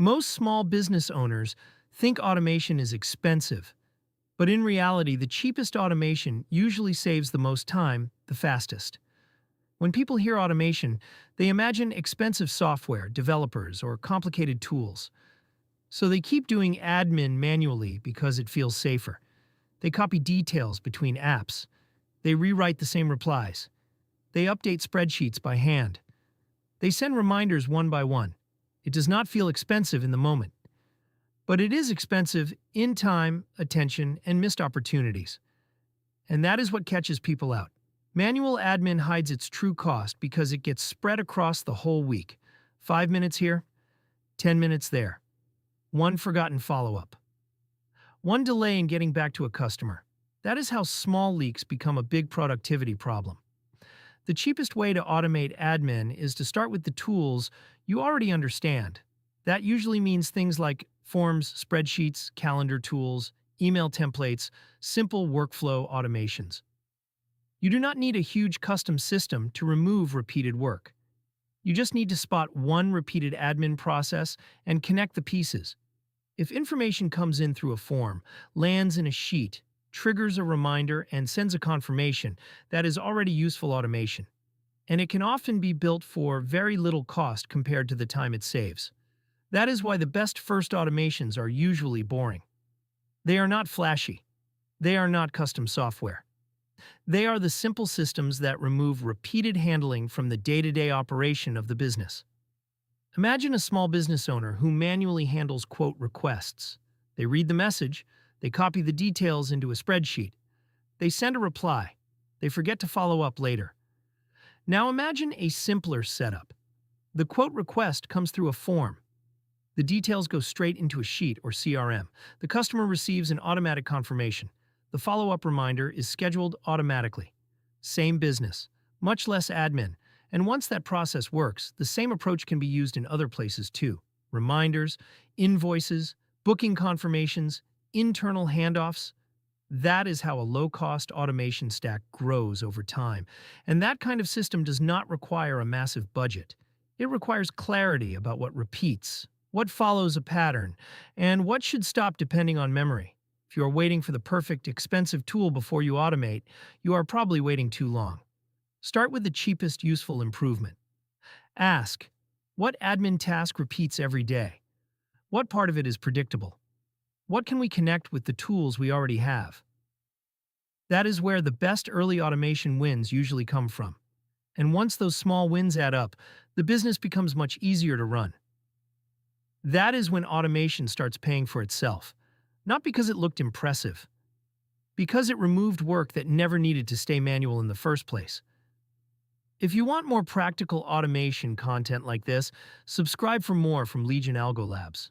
Most small business owners think automation is expensive, but in reality, the cheapest automation usually saves the most time the fastest. When people hear automation, they imagine expensive software, developers, or complicated tools. So they keep doing admin manually because it feels safer. They copy details between apps. They rewrite the same replies. They update spreadsheets by hand. They send reminders one by one. It does not feel expensive in the moment, but it is expensive in time, attention, and missed opportunities. And that is what catches people out. Manual admin hides its true cost because it gets spread across the whole week. 5 minutes here, 10 minutes there. One forgotten follow-up. One delay in getting back to a customer. That is how small leaks become a big productivity problem. The cheapest way to automate admin is to start with the tools you already understand. That usually means things like forms, spreadsheets, calendar tools, email templates, simple workflow automations. You do not need a huge custom system to remove repeated work. You just need to spot one repeated admin process and connect the pieces. If information comes in through a form, lands in a sheet, triggers a reminder, and sends a confirmation, that is already useful automation. And it can often be built for very little cost compared to the time it saves. That is why the best first automations are usually boring. They are not flashy. They are not custom software. They are the simple systems that remove repeated handling from the day-to-day operation of the business. Imagine a small business owner who manually handles quote requests. They read the message, they copy the details into a spreadsheet, they send a reply, they forget to follow up later. Now imagine a simpler setup. The quote request comes through a form. The details go straight into a sheet or CRM. The customer receives an automatic confirmation. The follow-up reminder is scheduled automatically. Same business, much less admin. And once that process works, the same approach can be used in other places too. Reminders, invoices, booking confirmations, internal handoffs. That is how a low-cost automation stack grows over time. And that kind of system does not require a massive budget. It requires clarity about what repeats, what follows a pattern, and what should stop depending on memory. If you are waiting for the perfect, expensive tool before you automate, you are probably waiting too long. Start with the cheapest useful improvement. Ask, what admin task repeats every day? What part of it is predictable? What can we connect with the tools we already have? That is where the best early automation wins usually come from. And once those small wins add up, the business becomes much easier to run. That is when automation starts paying for itself. Not because it looked impressive, because it removed work that never needed to stay manual in the first place. If you want more practical automation content like this, subscribe for more from Legion Algo Labs.